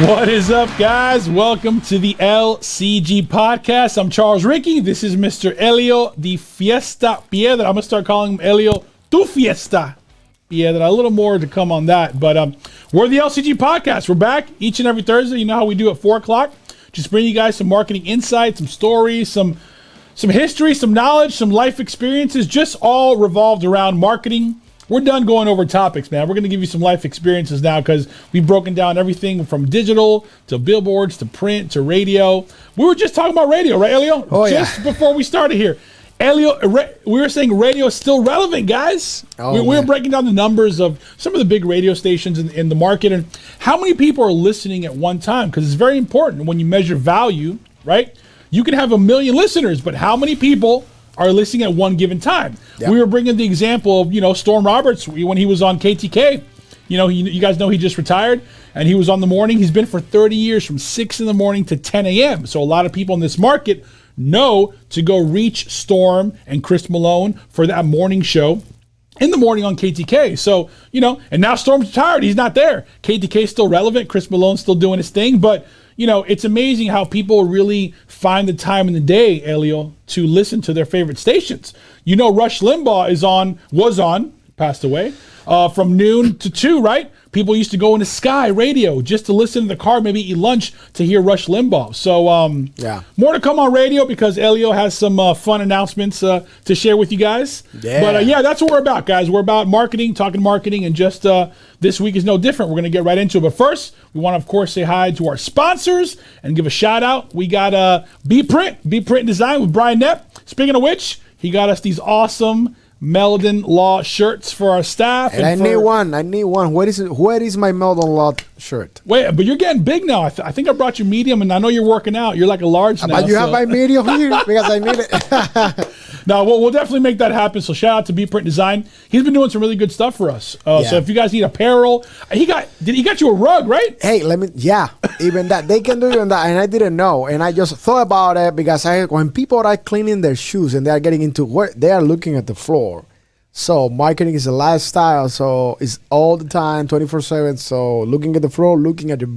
What is up, guys? Welcome to the Lcg Podcast. I'm Charles Ricky. This is Mr. Elio de Fiesta Piedra. I'm going to start calling him Elio tu Fiesta Piedra. A little more to come on that. But we're the Lcg Podcast. We're back each and every Thursday. You know how we do at 4 o'clock. Just bring you guys some marketing insights, some stories, some history, some knowledge, some life experiences, just all revolved around marketing. We're done going over topics, man. We're going to give you some life experiences now because we've broken down everything from digital to billboards to print to radio. We were just talking about radio, right, Elio? Just before we started here. Elio, we were saying radio is still relevant, guys. We were breaking down the numbers of some of the big radio stations in the market and how many people are listening at one time, because it's very important when you measure value, right? You can have 1 million listeners, but how many people are listening at one given time? Yep. We were bringing the example of, Storm Roberts when he was on KTK. You guys know he just retired, and he was on the morning. He's been for 30 years from 6 in the morning to 10 a.m. So a lot of people in this market know to go reach Storm and Chris Malone for that morning show in the morning on KTK. So, and now Storm's retired. He's not there. KTK's still relevant. Chris Malone's still doing his thing, but it's amazing how people really find the time in the day, Elio, to listen to their favorite stations. Rush Limbaugh was on, passed away, from noon to 2, right? People used to go into Sky Radio just to listen in the car, maybe eat lunch to hear Rush Limbaugh. So, more to come on radio because Elio has some fun announcements to share with you guys. Yeah. But that's what we're about, guys. We're about marketing, talking marketing, and just this week is no different. We're going to get right into it. But first, we want to, of course, say hi to our sponsors and give a shout out. We got B Print and Design with Brian Knepp. Speaking of which, he got us these awesome Meldon Law shirts for our staff. And I need one. Where is my Meldon Law shirt? Wait, but you're getting big now. I think I brought you medium, and I know you're working out. You're like a large now. But you have my medium here because I need it. No, we'll definitely make that happen. So shout out to B Print Design. He's been doing some really good stuff for us. So if you guys need apparel, he got you a rug, right? Hey, even that. They can do even that, and I didn't know. And I just thought about it because when people are cleaning their shoes and they are getting into work, they are looking at the floor. So marketing is a lifestyle, so it's all the time, 24/7. So looking at the floor, looking at your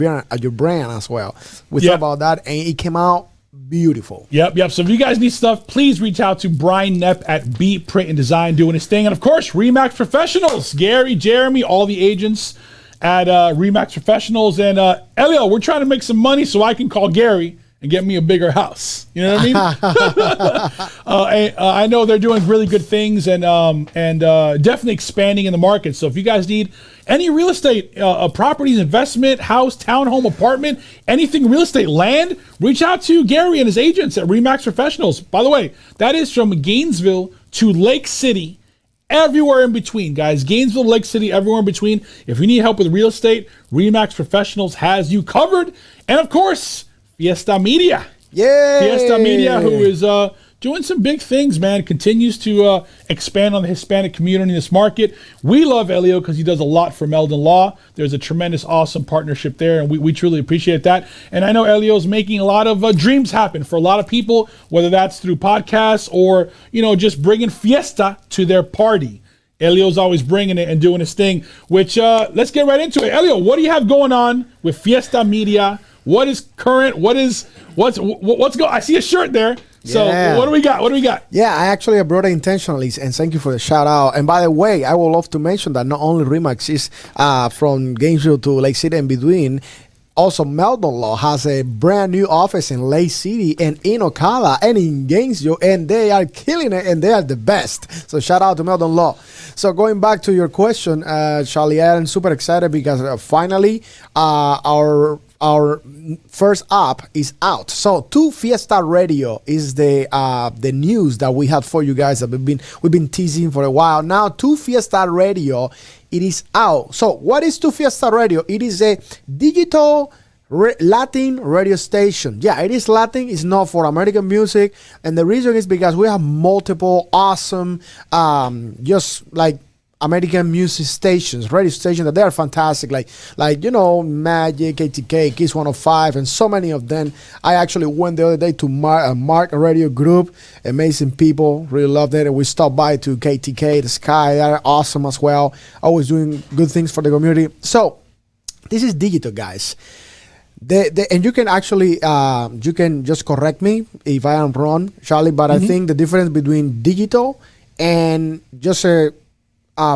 brand as well. We thought about that, and it came out beautiful. Yep. So if you guys need stuff, please reach out to Brian Knepp at B Print and Design doing his thing. And of course, Remax Professionals, Gary, Jeremy, all the agents at Remax Professionals. And Elio, we're trying to make some money so I can call Gary and get me a bigger house. You know what I mean? I know they're doing really good things and definitely expanding in the market. So if you guys need any real estate, properties, investment, house, townhome, apartment, anything real estate, land, reach out to Gary and his agents at Remax Professionals. By the way, that is from Gainesville to Lake City, everywhere in between, guys. Gainesville, Lake City, everywhere in between. If you need help with real estate, Remax Professionals has you covered. And of course, Fiesta Media. Yeah. Fiesta Media, who is doing some big things, man, continues to expand on the Hispanic community in this market. We love Elio because he does a lot for Meldon Law. There's a tremendous, awesome partnership there, and we truly appreciate that. And I know Elio's making a lot of dreams happen for a lot of people, whether that's through podcasts or, just bringing Fiesta to their party. Elio's always bringing it and doing his thing, which let's get right into it. Elio, what do you have going on with Fiesta Media? What is current? What's going? I see a shirt there. So what do we got? Yeah, I actually brought it intentionally, and thank you for the shout out. And by the way, I would love to mention that not only Remax is from Gainesville to Lake City and between. Also, Meldon Law has a brand new office in Lake City and in Ocala and in Gainesville, and they are killing it, and they are the best. So shout out to Meldon Law. So going back to your question, Charlie, I'm super excited because finally our first app is out. So 2 Fiesta Radio is the news that we had for you guys that we've been teasing for a while. Now 2 Fiesta Radio, it is out. So what is 2 Fiesta Radio? It is a digital Latin radio station. Yeah, it is Latin. It's not for American music, and the reason is because we have multiple awesome, just like American music stations, radio stations that they are fantastic, like Magic, KTK, Kiss 105, and so many of them. I actually went the other day to Mark Radio Group, amazing people, really loved it. And we stopped by to KTK, the Sky, they're awesome as well, always doing good things for the community. So this is digital, guys. And you can actually you can just correct me if I am wrong, Charlie. But I think the difference between digital and just a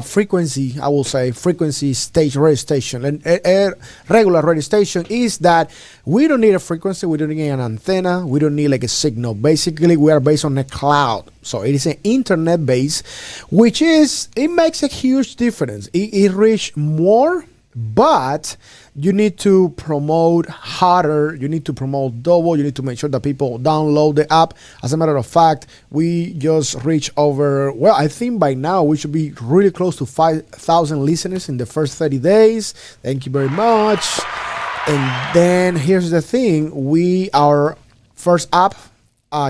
frequency, I will say frequency radio station and a regular radio station is that we don't need a frequency, we don't need an antenna, we don't need like a signal. Basically, we are based on a cloud, so it is an internet base, which is it makes a huge difference. It reach more, but you need to promote harder, you need to promote double, you need to make sure that people download the app. As a matter of fact, we just reached over, well, I think by now we should be really close to 5,000 listeners in the first 30 days. Thank you very much. And then here's the thing, our first app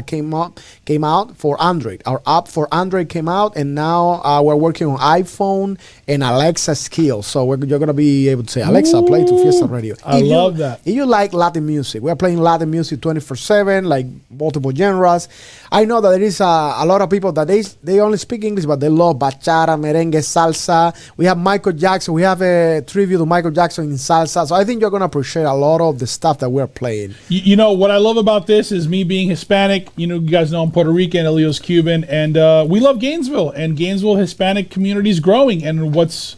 came out for Android. Our app for Android came out, and now we're working on iPhone and Alexa skills. So you're gonna be able to say, Alexa, play to Fiesta Radio. I love that. If you like Latin music, we're playing Latin music 24/7, like multiple genres. I know that there is a lot of people that they only speak English, but they love bachata, merengue, salsa. We have Michael Jackson. We have a tribute to Michael Jackson in salsa. So I think you're gonna appreciate a lot of the stuff that we're playing. You know what I love about this is me being Hispanic. You know, you guys know I'm Puerto Rican, Elio's Cuban, and we love Gainesville, and Gainesville Hispanic community is growing. And what's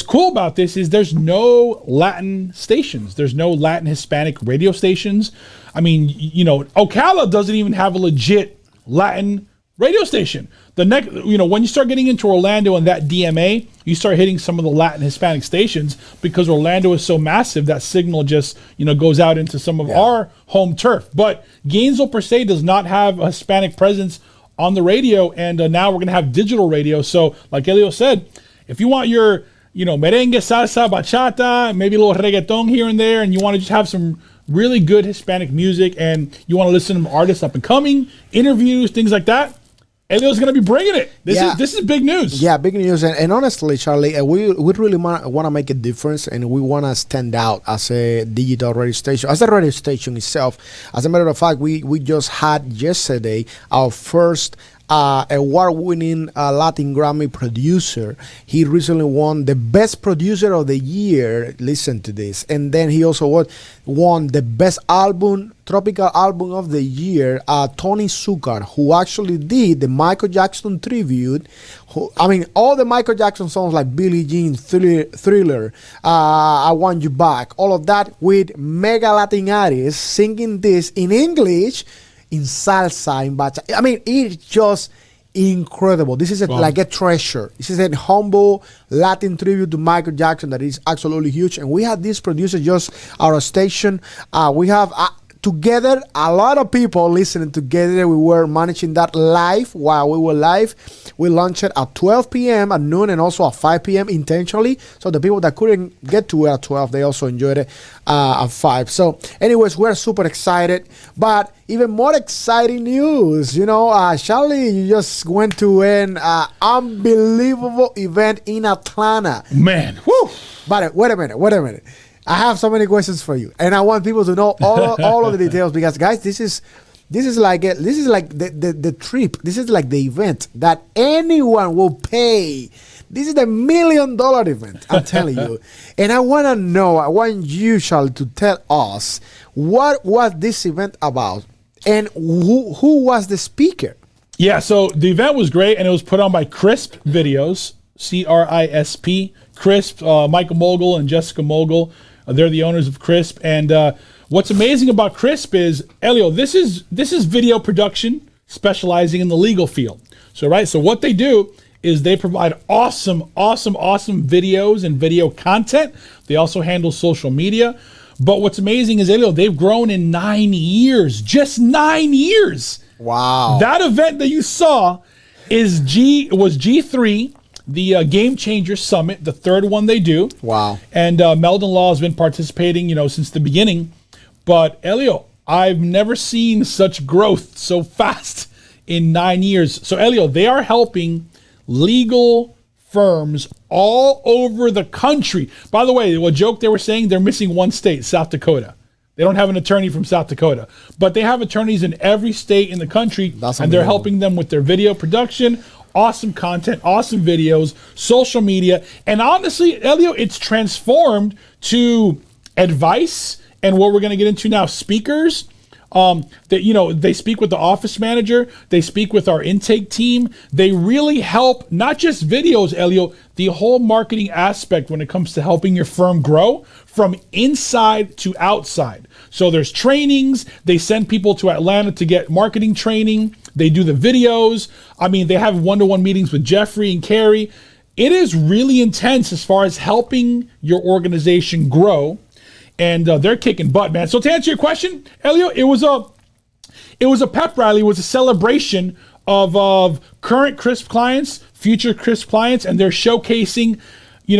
cool about this is there's no Latin stations. There's no Latin Hispanic radio stations. I mean, you know, Ocala doesn't even have a legit Latin radio station. The next, you know, when you start getting into Orlando and that DMA, you start hitting some of the Latin Hispanic stations because Orlando is so massive that signal just, you know, goes out into some of our home turf. But Gainesville per se does not have a Hispanic presence on the radio, and now we're going to have digital radio. So like Elio said, if you want your, you know, merengue, salsa, bachata, maybe a little reggaeton here and there, and you want to just have some really good Hispanic music and you want to listen to artists up and coming, interviews, things like that, Elio's going to be bringing it. This is big news. Yeah, big news. And honestly, Charlie, we really want to make a difference, and we want to stand out as a digital radio station, as a radio station itself. As a matter of fact, we just had yesterday our first award-winning Latin Grammy producer. He recently won the Best Producer of the Year. Listen to this. And then he also won the Best Album, Tropical Album of the Year, Tony Zucker, who actually did the Michael Jackson tribute. All the Michael Jackson songs like Billie Jean, Thriller, I Want You Back, all of that with mega Latin artists singing this in English, in salsa, in bachata. I mean, it's just incredible. This is like a treasure. This is a humble Latin tribute to Michael Jackson that is absolutely huge. And we had this producer just our station. We have together a lot of people listening together. We were managing that live while we were live. We launched it at 12 p.m. at noon and also at 5 p.m. intentionally. So the people that couldn't get to it at 12, they also enjoyed it at 5. So anyways, we're super excited. But even more exciting news, you know, Charlie, you just went to an unbelievable event in Atlanta. Man, whew. But wait a minute. I have so many questions for you, and I want people to know all of the details because, guys, this is like the trip. This is like the event that anyone will pay. This is the $1 million event, I'm telling you. And I want you, Charlie, to tell us what was this event about and who was the speaker. Yeah, so the event was great, and it was put on by Crisp Videos, CRISP, Crisp, Michael Mogul and Jessica Mogul. They're the owners of Crisp. And what's amazing about Crisp is, Elio, this is video production specializing in the legal field. So what they do is they provide awesome videos and video content. They also handle social media. But what's amazing is, Elio, they've grown in 9 years, just 9 years. Wow. That event that you saw was G3, the Game Changer Summit, the third one they do. Wow. And Meldon Law has been participating, since the beginning. But Elio, I've never seen such growth so fast in 9 years. So Elio, they are helping legal firms all over the country. By the way, what joke they were saying, they're missing one state, South Dakota. They don't have an attorney from South Dakota, but they have attorneys in every state in the country, and they're helping them with their video production, awesome content, awesome videos, social media. And honestly, Elio, it's transformed to advice and what we're going to get into now, speakers. They speak with the office manager. They speak with our intake team. They really help, not just videos, Elio, the whole marketing aspect when it comes to helping your firm grow from inside to outside. So there's trainings. They send people to Atlanta to get marketing training. They do the videos. I mean, they have one-to-one meetings with Jeffrey and Carrie. It is really intense as far as helping your organization grow. And they're kicking butt, man. So to answer your question, Elio, it was a pep rally. It was a celebration of current Crisp clients, future Crisp clients, and they're showcasing,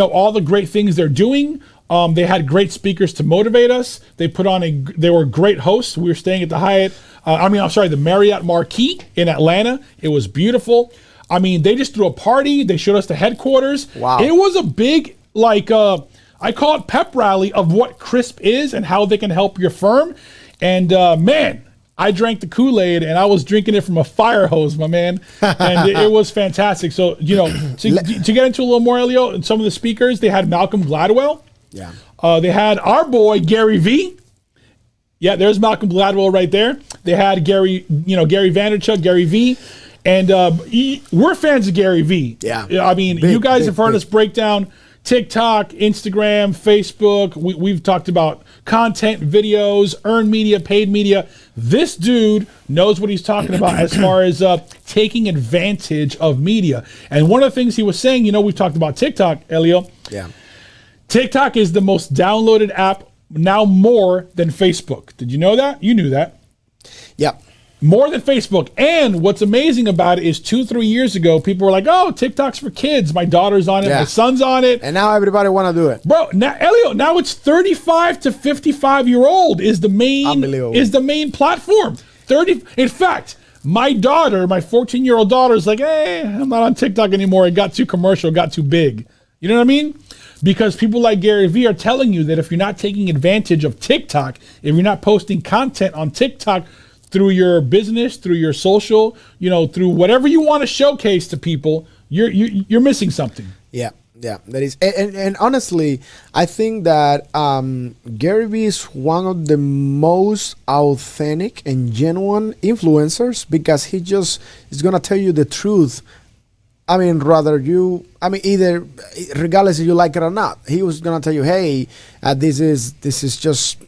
all the great things they're doing. They had great speakers to motivate us. They were great hosts. We were staying at the Marriott Marquis in Atlanta. It was beautiful. I mean, they just threw a party. They showed us the headquarters. Wow. It was a big, I call it pep rally of what Crisp is and how they can help your firm. And man, I drank the Kool-Aid and I was drinking it from a fire hose, my man. And it was fantastic. So, to get into a little more, Elio, and some of the speakers, they had Malcolm Gladwell. Yeah. They had our boy, Gary V. Yeah, there's Malcolm Gladwell right there. They had Gary Vaynerchuk, Gary V. And we're fans of Gary V. Yeah. I mean, you guys have heard us break down TikTok, Instagram, Facebook. We've talked about content, videos, earned media, paid media. This dude knows what he's talking about as far as taking advantage of media. And one of the things he was saying, we've talked about TikTok, Elio. Yeah. TikTok is the most downloaded app now, more than Facebook. Did you know that? You knew that. Yep. More than Facebook. And what's amazing about it is 2-3 years ago, people were like, oh, TikTok's for kids. My daughter's on it. My son's on it. And now everybody want to do it. Bro, now, Elio, now it's 35 to 55-year-old is the main platform. In fact, my 14-year-old daughter is like, hey, I'm not on TikTok anymore. It got too commercial, got too big. You know what I mean? Because people like Gary Vee are telling you that if you're not taking advantage of TikTok, if you're not posting content on TikTok, through your business, through your social, through whatever you want to showcase to people, you're missing something. Yeah, that is. And honestly, I think that Gary Vee is one of the most authentic and genuine influencers because he just is going to tell you the truth. Either regardless if you like it or not, he was going to tell you, hey, this is just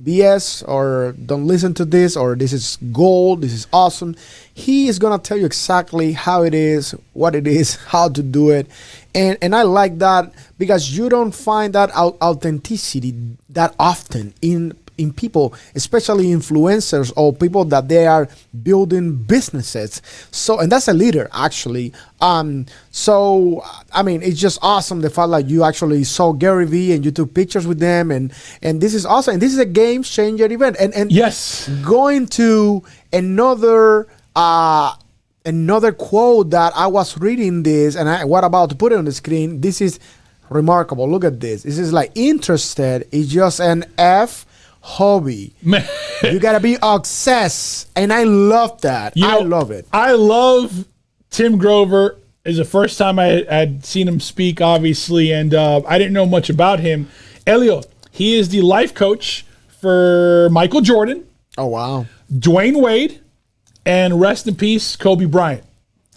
BS, or don't listen to this, or this is gold, this is awesome. He is gonna tell you exactly how it is, what it is, how to do it, and I like that because you don't find that authenticity that often in people, especially influencers or people that they are building businesses. So, and that's a leader actually. It's just awesome the fact that you actually saw Gary Vee and you took pictures with them, and this is awesome. And this is a game changer event. And yes, going to another quote that I was reading this, and I was about to put it on the screen. This is remarkable. Look at this. This is like interested is just an hobby. You gotta be obsessed, and I love that. I love it. I love Tim Grover. Is the first time I had seen him speak, obviously, and I didn't know much about him. Elio, he is the life coach for Michael Jordan. Oh wow. Dwayne Wade, and rest in peace, Kobe Bryant.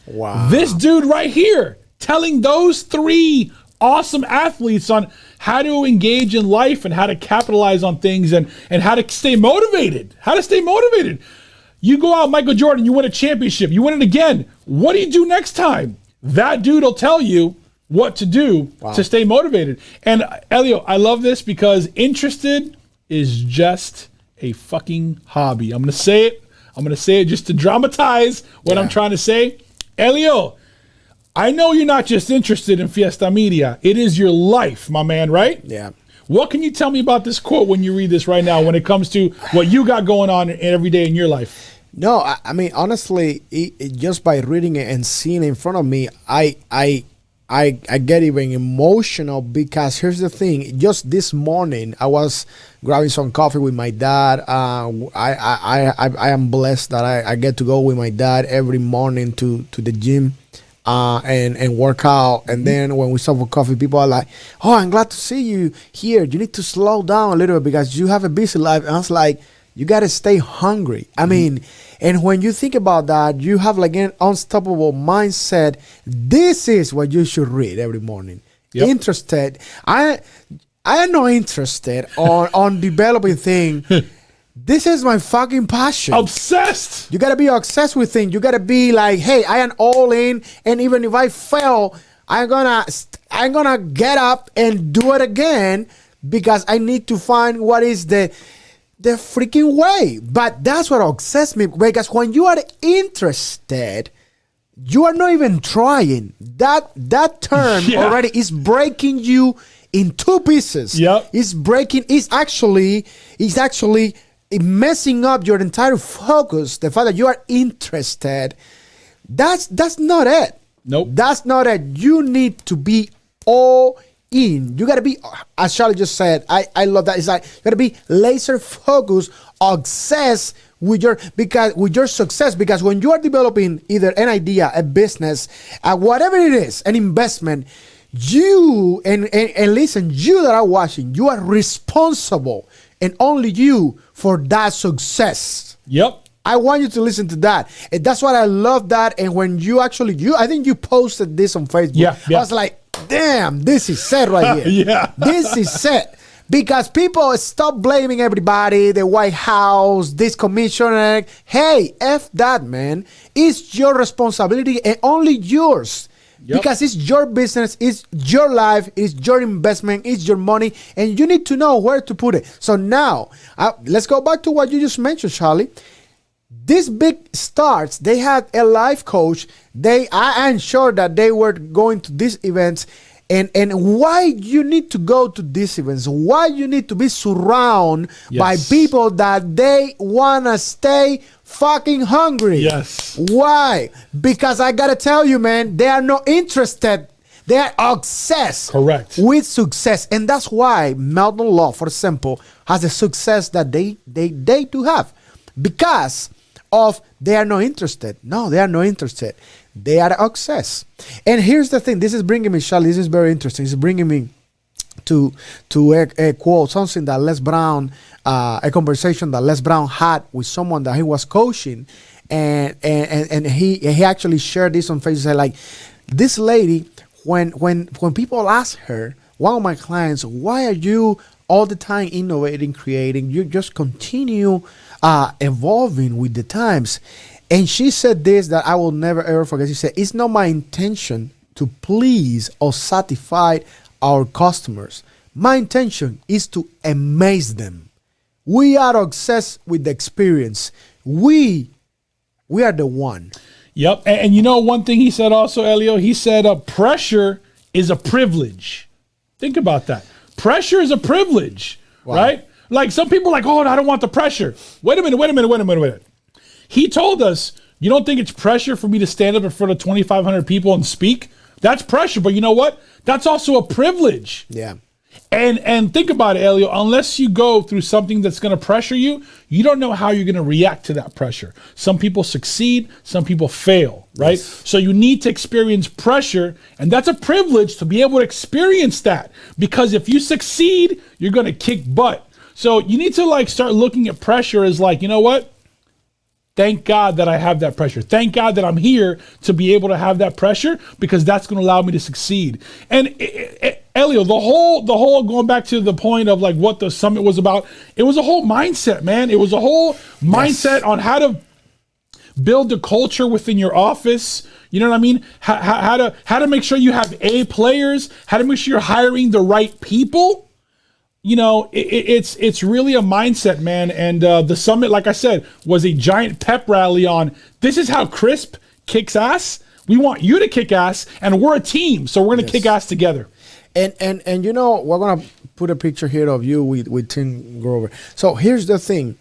Wow. This dude right here telling those three awesome athletes on how to engage in life and how to capitalize on things and how to stay motivated. You go out, Michael Jordan, you win a championship, you win it again. What do you do next time? That dude will tell you what to do to stay motivated. And Elio, I love this because interested is just a fucking hobby. I'm going to say it just to dramatize what I'm trying to say. Elio, I know you're not just interested in Fiesta Media. It is your life, my man, right? Yeah. What can you tell me about this quote when you read this right now when it comes to what you got going on every day in your life? No, I mean, honestly, just by reading it and seeing it in front of me, I get even emotional because here's the thing. Just this morning, I was grabbing some coffee with my dad. I am blessed that I get to go with my dad every morning to the gym. and work out. And then when we stop for coffee, people are like, "Oh, I'm glad to see you here. You need to slow down a little bit because you have a busy life." And I was like, "You got to stay hungry." I mean, and when you think about that, you have like an unstoppable mindset. This is what you should read every morning. Yep. Interested. I am not interested on developing thing. This is my fucking passion. Obsessed. You gotta be obsessed with things. You gotta be like, hey, I am all in, and even if I fail, I'm gonna get up and do it again because I need to find what is the freaking way. But that's what obsessed me, because when you are interested, you are not even trying. That term already is breaking you in two pieces. Yep. It's actually messing up your entire focus. The fact that you are interested, that's not it. Nope. That's not it. You need to be all in. You got to be, as Charlie just said, I love that. It's like you got to be laser focused, obsessed with your success, because when you are developing either an idea, a business, whatever it is, an investment, you and listen, you that are watching, you are responsible, and only you, for that success. Yep. I want you to listen to that. And that's what I love that. And when you actually, I think you posted this on Facebook. Yeah. I was like, damn, this is set right here. Yeah. This is set. Because people stop blaming everybody, the White House, this commissioner. Hey, F that, man. It's your responsibility and only yours. Yep. Because it's your business, it's your life, it's your investment, it's your money, and you need to know where to put it. So now, let's go back to what you just mentioned, Charlie. These big stars, they had a life coach. I am sure that they were going to these events. And why you need to go to these events, why you need to be surrounded by people that they want to stay fucking hungry. Yes. Why? Because I got to tell you, man, they are not interested. They are obsessed. Correct. With success. And that's why Melton Law, for example, has the success that they do have. Because of they are not interested. No, they are not interested. They are obsessed. And here's the thing. This is bringing me, Charlie, this is very interesting. This is bringing me to a quote, something that Les Brown, a conversation that Les Brown had with someone that he was coaching. And he actually shared this on Facebook. Said, like, this lady, when people ask her, one of my clients, why are you all the time innovating, creating? You just continue evolving with the times. And she said this that I will never ever forget. She said, it's not my intention to please or satisfy our customers. My intention is to amaze them. We are obsessed with the experience. We are the one. Yep. And you know one thing he said also, Elio? He said pressure is a privilege. Think about that. Pressure is a privilege, right? Like some people are like, oh, I don't want the pressure. Wait a minute. He told us, you don't think it's pressure for me to stand up in front of 2,500 people and speak? That's pressure. But you know what? That's also a privilege. Yeah. And think about it, Elio. Unless you go through something that's going to pressure you, you don't know how you're going to react to that pressure. Some people succeed, some people fail, right? Yes. So you need to experience pressure, and that's a privilege to be able to experience that. Because if you succeed, you're going to kick butt. So you need to start looking at pressure as you know what? Thank God that I have that pressure. Thank God that I'm here to be able to have that pressure, because that's going to allow me to succeed. And Elio, the whole going back to the point of what the summit was about, it was a whole mindset, man. It was a whole mindset on how to build the culture within your office. You know what I mean? How to make sure you have A players, how to make sure you're hiring the right people. You know, it's really a mindset, man. And the summit, like I said, was a giant pep rally on this is how Crisp kicks ass. We want you to kick ass, and we're a team, so we're going to kick ass together. And you know, we're going to put a picture here of you with Tim Grover. So here's the thing.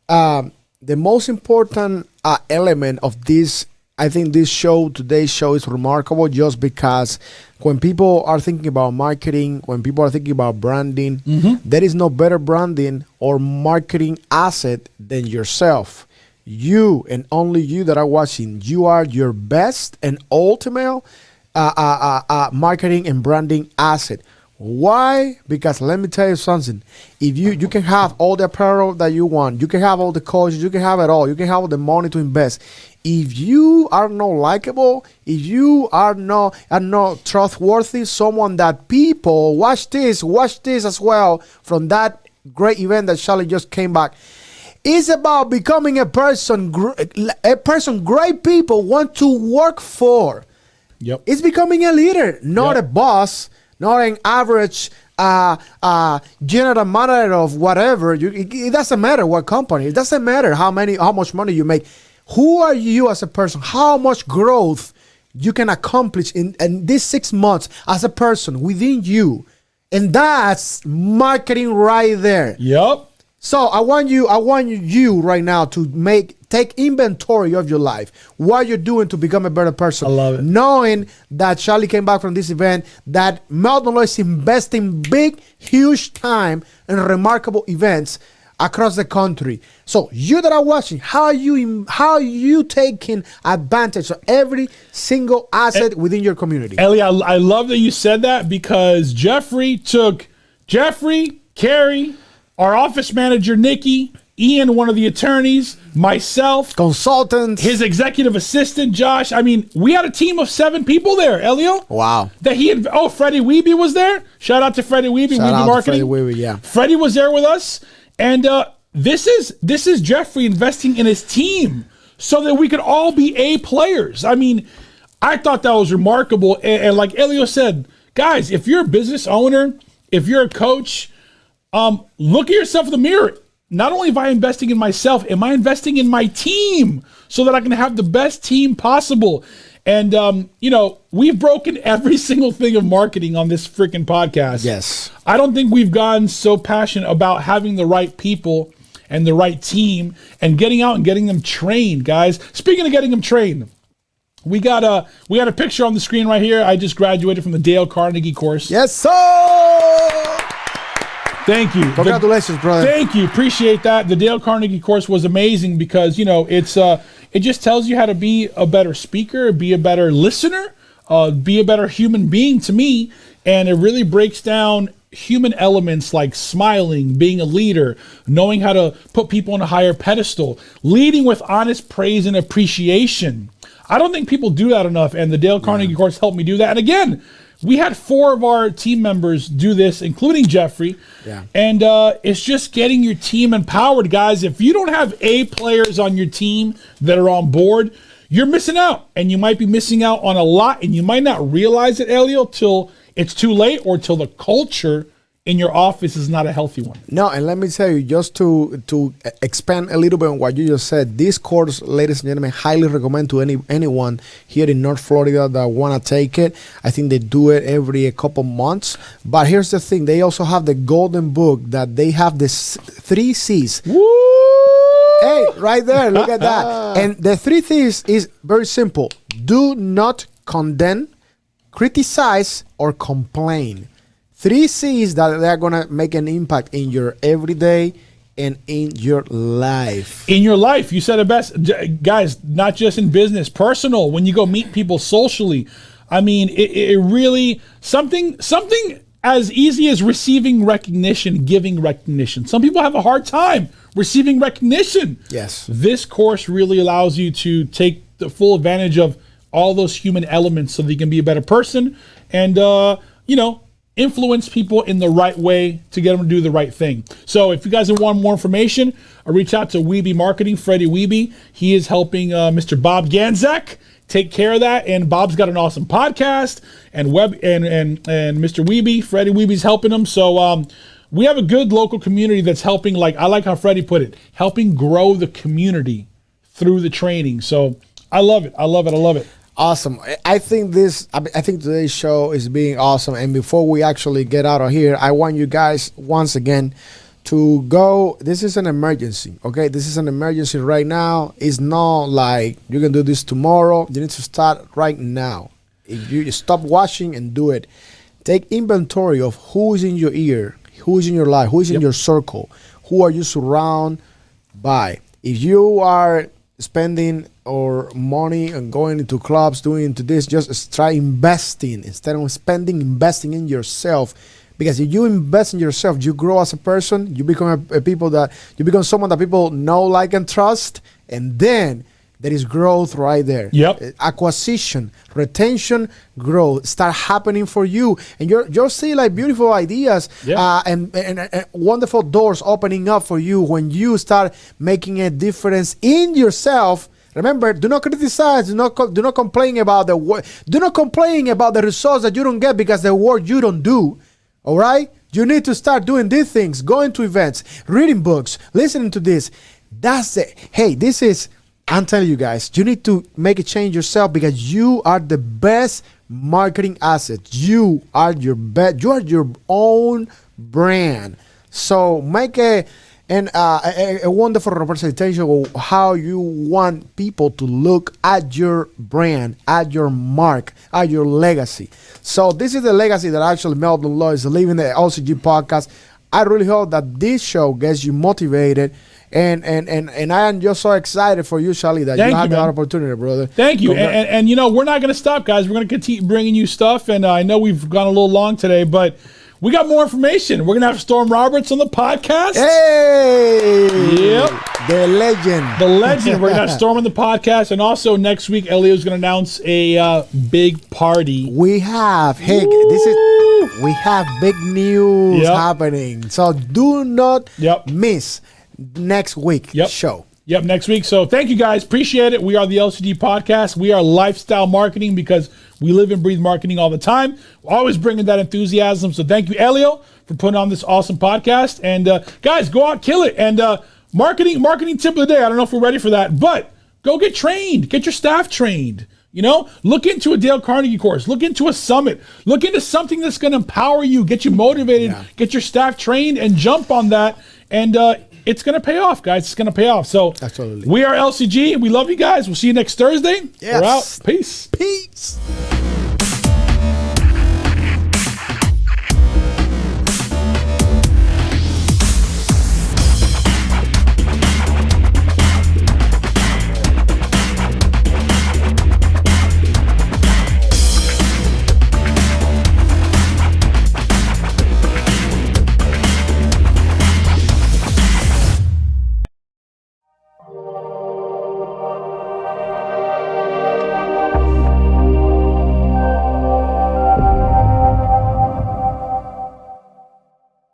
The most important element of this, I think today's show is remarkable just because when people are thinking about marketing, when people are thinking about branding, there is no better branding or marketing asset than yourself. you and only you that are watching, you are your best and ultimate marketing and branding asset. Why? Because let me tell you something. If you can have all the apparel that you want, you can have all the coaches, you can have it all, you can have all the money to invest. If you are not likable, if you are not trustworthy, someone that people watch this as well from that great event that Charlie just came back. It's about becoming a person great people want to work for. Yep. It's becoming a leader, not a boss, not an average general manager of whatever. It doesn't matter what company. It doesn't matter how much money you make. Who are you as a person? How much growth you can accomplish in these 6 months as a person within you. And that's marketing right there. Yep. So I want you right now to take inventory of your life, what you're doing to become a better person. I love it. Knowing that Charlie came back from this event, that Melton Law is investing big, huge time in remarkable events across the country. So you that are watching, how are you taking advantage of every single asset within your community? Ellie, I love that you said that, because Jeffrey, Carrie, our office manager, Nikki, Ian, one of the attorneys, myself, consultants, his executive assistant, Josh. I mean, we had a team of 7 people there, Elio. Wow. Freddie Wiebe was there. Shout out to Freddie Wiebe, Wiebe Marketing. Freddie Wiebe, yeah. Freddie was there with us. And this is Jeffrey investing in his team so that we could all be A players. I mean, I thought that was remarkable. And like Elio said, guys, if you're a business owner, if you're a coach, look at yourself in the mirror. Not only am I investing in myself, am I investing in my team so that I can have the best team possible? And, we've broken every single thing of marketing on this freaking podcast. Yes. I don't think we've gotten so passionate about having the right people and the right team and getting out and getting them trained, guys. Speaking of getting them trained, we got a picture on the screen right here. I just graduated from the Dale Carnegie course. Yes, sir. Thank you. Congratulations, brother. Thank you. Appreciate that. The Dale Carnegie course was amazing because, it just tells you how to be a better speaker, be a better listener, be a better human being to me. And it really breaks down human elements like smiling, being a leader, knowing how to put people on a higher pedestal, leading with honest praise and appreciation. I don't think people do that enough. And the Dale Carnegie course helped me do that. And again, we had 4 of our team members do this, including Jeffrey. Yeah. And it's just getting your team empowered, guys. If you don't have A players on your team that are on board, you're missing out. And you might be missing out on a lot. And you might not realize it, Elio, till it's too late or till the culture in your office is not a healthy one. No, and let me tell you, just to expand a little bit on what you just said, this course, ladies and gentlemen, highly recommend to anyone here in North Florida that want to take it. I think they do it every couple months. But here's the thing. They also have the golden book that they have the 3 C's. Woo! Hey, right there. Look at that. And the 3 C's is very simple. Do not condemn, criticize, or complain. 3 C's that they're going to make an impact in your everyday and in your life. In your life, you said it best. Guys, not just in business, personal, when you go meet people socially. I mean, it really, something as easy as receiving recognition, giving recognition. Some people have a hard time receiving recognition. Yes. This course really allows you to take the full advantage of all those human elements so that you can be a better person and, influence people in the right way to get them to do the right thing. So if you guys want more information, reach out to Wiebe Marketing, Freddie Wiebe. He is helping Mr. Bob Ganzek take care of that. And Bob's got an awesome podcast and Mr. Wiebe, Freddie Wiebe's helping him. So we have a good local community that's helping, like I like how Freddie put it, helping grow the community through the training. So I love it. I love it. Awesome. I think today's show is being awesome. And before we actually get out of here, I want you guys once again to go. This is an emergency. Okay. This is an emergency right now. It's not like you can do this tomorrow. You need to start right now. If you stop watching and do it, take inventory of who is in your ear, who is in your life, who is in your circle, who are you surrounded by. If you are spending or money and going into clubs, doing into this. Just try investing instead of spending. Investing in yourself, because if you invest in yourself, you grow as a person. You become you become someone that people know, like, and trust, and then there is growth right there. Yep. Acquisition, retention, growth start happening for you, and you'll see like beautiful ideas and wonderful doors opening up for you when you start making a difference in yourself. Remember, do not criticize. Do not complain about the work. Do not complain about the results that you don't get because the work you don't do. All right, you need to start doing these things, going to events, reading books, listening to this. That's it. Hey, this is. I'm telling you guys, you need to make a change yourself, because you are the best marketing asset. You are your best. You are your own brand. So make a wonderful representation of how you want people to look at your brand, at your mark, at your legacy. So this is the legacy that actually Melvin Law is leaving the LCG podcast. I really hope that this show gets you motivated. And I am just so excited for you, Charlie, that you have that opportunity, brother. Thank you. And you know, we're not going to stop, guys. We're going to continue bringing you stuff. And I know we've gone a little long today, but we got more information. We're going to have Storm Roberts on the podcast. Hey! Yep. The legend. The legend. We're going to have Storm on the podcast. And also next week, Elio's going to announce a big party. We have. Hey, we have big news happening. So do not miss next week show. Yep, next week. So thank you guys. Appreciate it. We are the LCG Podcast. We are lifestyle marketing because we live and breathe marketing all the time. We're always bringing that enthusiasm. So thank you, Elio, for putting on this awesome podcast. And guys, go out, kill it. And marketing tip of the day. I don't know if we're ready for that, but go get trained. Get your staff trained. You know, look into a Dale Carnegie course. Look into a summit. Look into something that's going to empower you, get you motivated, get your staff trained, and jump on that. And it's going to pay off, guys. It's going to pay off. So absolutely. We are LCG. We love you guys. We'll see you next Thursday. Yes. We're out. Peace. Peace.